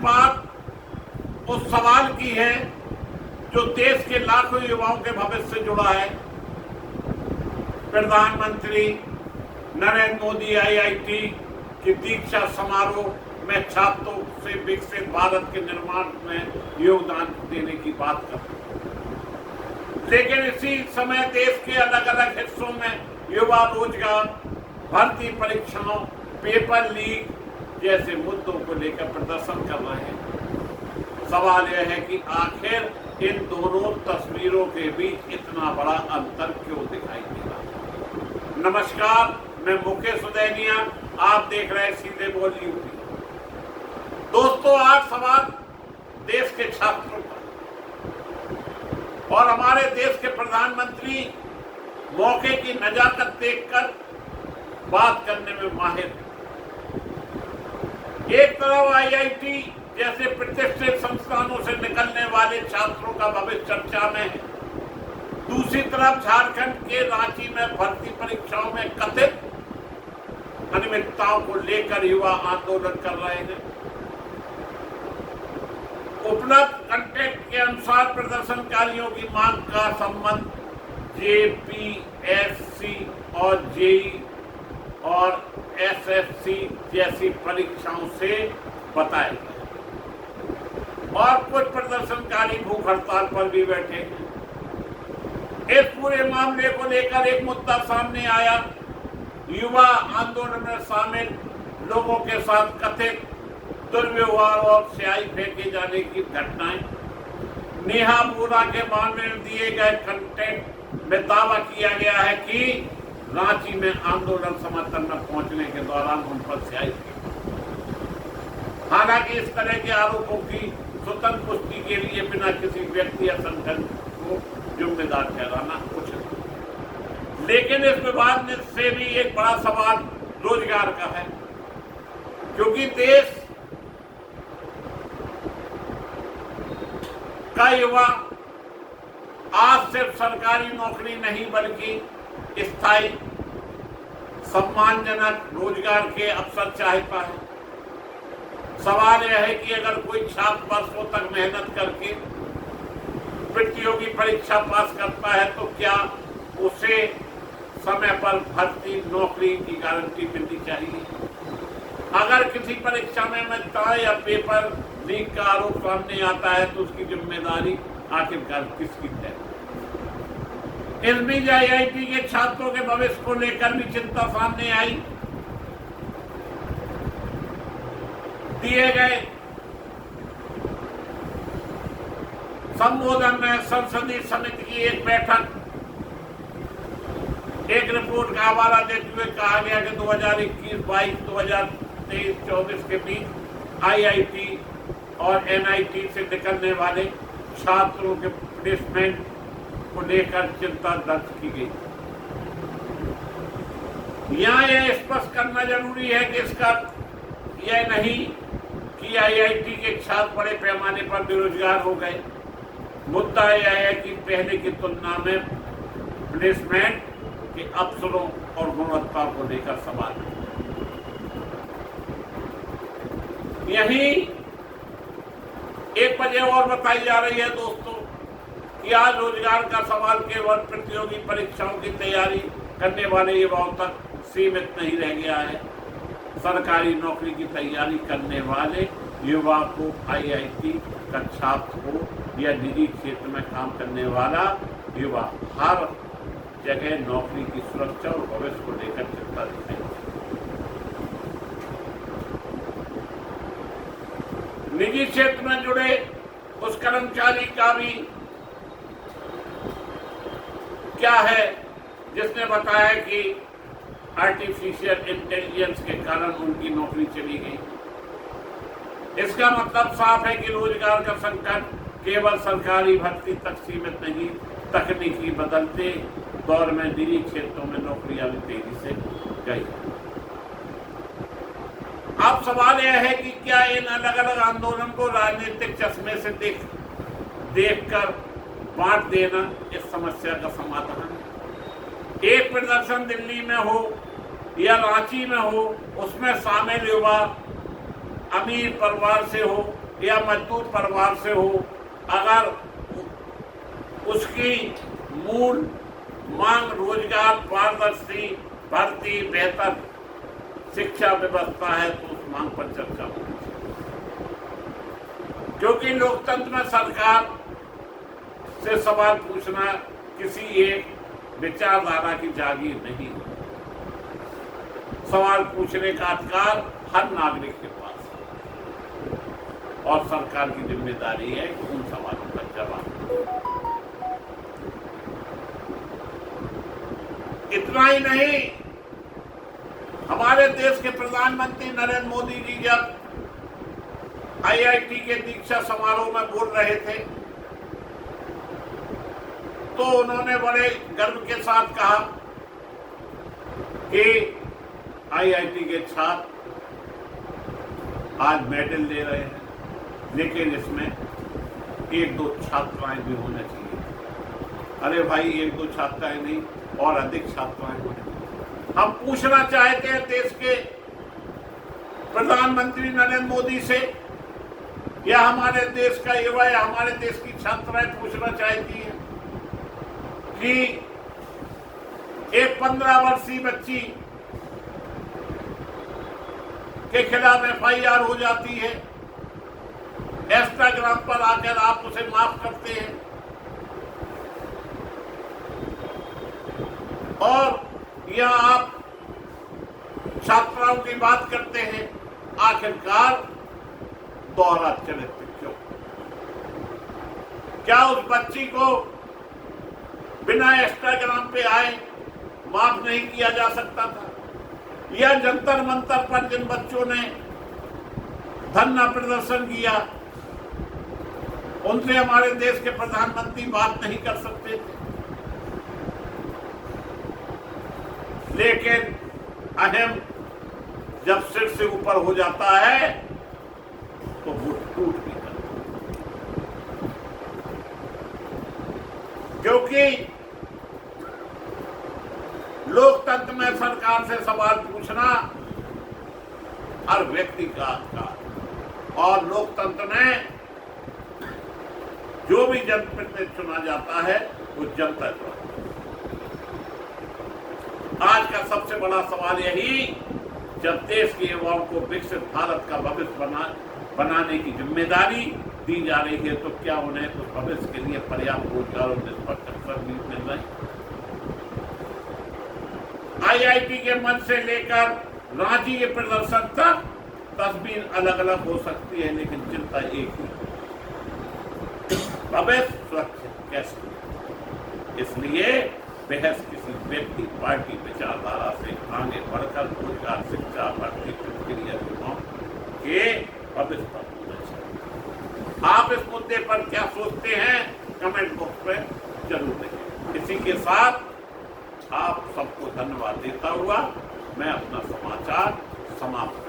बात उस सवाल की है जो देश के लाखों युवाओं के भविष्य से जुड़ा है। प्रधानमंत्री नरेंद्र मोदी आईआईटी की दीक्षा समारोह में छात्रों से विकसित भारत के निर्माण में योगदान देने की बात कर रहे हैं, लेकिन इसी समय देश के अलग अलग हिस्सों में युवा रोजगार, भर्ती परीक्षाओं, पेपर लीक जैसे मुद्दों को लेकर प्रदर्शन कर रहे हैं। सवाल यह है कि आखिर इन दोनों तस्वीरों के बीच इतना बड़ा अंतर क्यों दिखाई दे रहा है। नमस्कार, मैं मुकेश उदैनिया, आप देख रहे हैं सीधे बोल यूपी। दोस्तों, आज सवाल देश के छात्रों का, और हमारे देश के प्रधानमंत्री मौके की नजाकत देखकर बात करने में माहिर है। एक तरफ आईआईटी जैसे प्रतिष्ठित संस्थानों से निकलने वाले छात्रों का भविष्य चर्चा में है, दूसरी तरफ झारखंड के रांची में भर्ती परीक्षाओं में कथित अनियमितताओं को लेकर युवा आंदोलन कर रहे हैं। उपलब्ध कंटेंट के अनुसार प्रदर्शनकारियों की मांग का संबंध जेपीएससी और जेई और एसएससी जैसी परीक्षाओं से बताया गया, और कुछ प्रदर्शनकारी भूख हड़ताल पर भी बैठे हैं। इस पूरे मामले को लेकर एक मुद्दा सामने आया, युवा आंदोलन में शामिल लोगों के साथ कथित दुर्व्यवहार और स्याही फेंके जाने की घटनाएं। नेहा बोरा के मामले में दिए गए कंटेंट में दावा किया गया है कि रांची में आंदोलन समर्थन में पहुंचने के दौरान उन पर स्याही फेंकी। हालांकि इस तरह के आरोपों की स्वतंत्र पुष्टि के लिए बिना किसी व्यक्ति या संगठन को जिम्मेदार ठहराना उचित है। लेकिन इस विवाद में से भी एक बड़ा सवाल रोजगार का है, क्योंकि देश का युवा आज सिर्फ सरकारी नौकरी नहीं बल्कि स्थायी सम्मानजनक रोजगार के अवसर चाहता है। सवाल यह है कि अगर कोई छात्र वर्षों तक मेहनत करके प्रतियोगी परीक्षा पास करता है तो क्या उसे समय पर भर्ती नौकरी की गारंटी मिलनी चाहिए? अगर किसी परीक्षा में अनियमितता या पेपर लीक का आरोप सामने आता है तो उसकी जिम्मेदारी आखिरकार किसकी है? इस बीच आईआईटी के छात्रों के भविष्य को लेकर भी चिंता सामने आई। दिए गए संबोधन में संसदीय समिति की एक बैठक, एक रिपोर्ट का हवाला देते हुए कहा गया कि 2021-22, 2023-24 के बीच आईआईटी और एनआईटी से निकलने वाले छात्रों के प्लेसमेंट को लेकर चिंता दर्ज की गई। यहाँ यह स्पष्ट करना जरूरी है कि इसका यह नहीं कि आईआईटी के छात्र बड़े पैमाने पर बेरोजगार हो गए। मुद्दा यह है कि पहले की तुलना में प्लेसमेंट के अवसरों और गुणवत्ता को लेकर सवाल है। यही एक वजह और बताई जा रही है दोस्तों कि आज रोजगार का सवाल केवल प्रतियोगी परीक्षाओं की तैयारी करने वाले युवाओं तक सीमित नहीं रह गया है। सरकारी नौकरी की तैयारी करने वाले युवा को, आईआईटी का छात्र हो या निजी क्षेत्र में काम करने वाला युवा, हर जगह नौकरी की सुरक्षा और भविष्य को लेकर चिंता दिखाई। निजी क्षेत्र में जुड़े उस कर्मचारी का भी क्या है जिसने बताया कि आर्टिफिशियल इंटेलिजेंस के कारण उनकी नौकरी चली गई। इसका मतलब साफ है कि रोजगार का संकट केवल सरकारी भर्ती तक सीमित नहीं, तकनीकी बदलते दौर में निजी क्षेत्रों में नौकरियां भी तेजी से गई। अब सवाल यह है कि क्या इन अलग अलग आंदोलन को राजनीतिक चश्मे से देखकर बांट देना इस समस्या का समाधान है? एक प्रदर्शन दिल्ली में हो या रांची में हो, उसमें शामिल युवा अमीर परिवार से हो या मजदूर परिवार से हो, अगर उसकी मूल मांग रोजगार, पारदर्शी भर्ती, बेहतर शिक्षा व्यवस्था है तो उस मांग पर चर्चा होनी चाहिए। क्योंकि लोकतंत्र में सरकार से सवाल पूछना किसी एक विचारधारा की जागीर नहीं है। सवाल पूछने का अधिकार हर नागरिक के पास है और सरकार की जिम्मेदारी है कि उन सवालों का जवाब। इतना ही नहीं, हमारे देश के प्रधानमंत्री नरेंद्र मोदी जी जब IIT के दीक्षा समारोह में बोल रहे थे तो उन्होंने बड़े गर्व के साथ कहा कि IIT के छात्र आज मेडल ले रहे हैं, लेकिन इसमें एक दो छात्राएं भी होना चाहिए। अरे भाई, एक दो छात्राएं नहीं और अधिक छात्राएं होने चाहिए। हम पूछना चाहते हैं देश के प्रधानमंत्री नरेंद्र मोदी से, या हमारे देश का युवा या हमारे देश की छात्राएं पूछना चाहती है कि एक 15 वर्षीय बच्ची के खिलाफ FIR हो जाती है, इंस्टाग्राम पर आकर आप उसे माफ करते हैं और यहां आप छात्राओं की बात करते हैं। आखिरकार दोहरा चरित्र क्यों? क्या उस बच्ची को बिना इंस्टाग्राम पे आए माफ नहीं किया जा सकता था? या जंतर मंतर पर जिन बच्चों ने धरना प्रदर्शन किया उनसे हमारे देश के प्रधानमंत्री बात नहीं कर सकते थे? लेकिन अहम जब सिर से ऊपर हो जाता है तो वो टूट भी जाता है। क्योंकि लोकतंत्र में सरकार से सवाल पूछना हर व्यक्ति का अधिकार, और लोकतंत्र में जो भी जनप्रतिनिधि चुना जाता है वो जनता चुना। आज का सबसे बड़ा सवाल यही, जब देश के युवाओं को विकसित भारत का भविष्य बनाने की जिम्मेदारी दी जा रही है तो क्या उन्हें उस भविष्य के लिए पर्याप्त रोजगार और निष्पक्ष अवसर भी मिल रहे हैं? IIT के मंच से लेकर रांची के प्रदर्शन तक तस्वीर अलग अलग हो सकती है, लेकिन चिंता एक ही, भविष्य स्वच्छ कैसे। इसलिए बहस किसी व्यक्ति, पार्टी, विचारधारा से आगे बढ़कर रोजगार, शिक्षा, भर्ती प्रक्रिया युवाओं के भविष्य पर होना चाहिए। आप इस मुद्दे पर क्या सोचते हैं कमेंट बॉक्स में जरूर लिखें। इसी के साथ आप सबको धन्यवाद देता हुआ मैं अपना समाचार समाप्त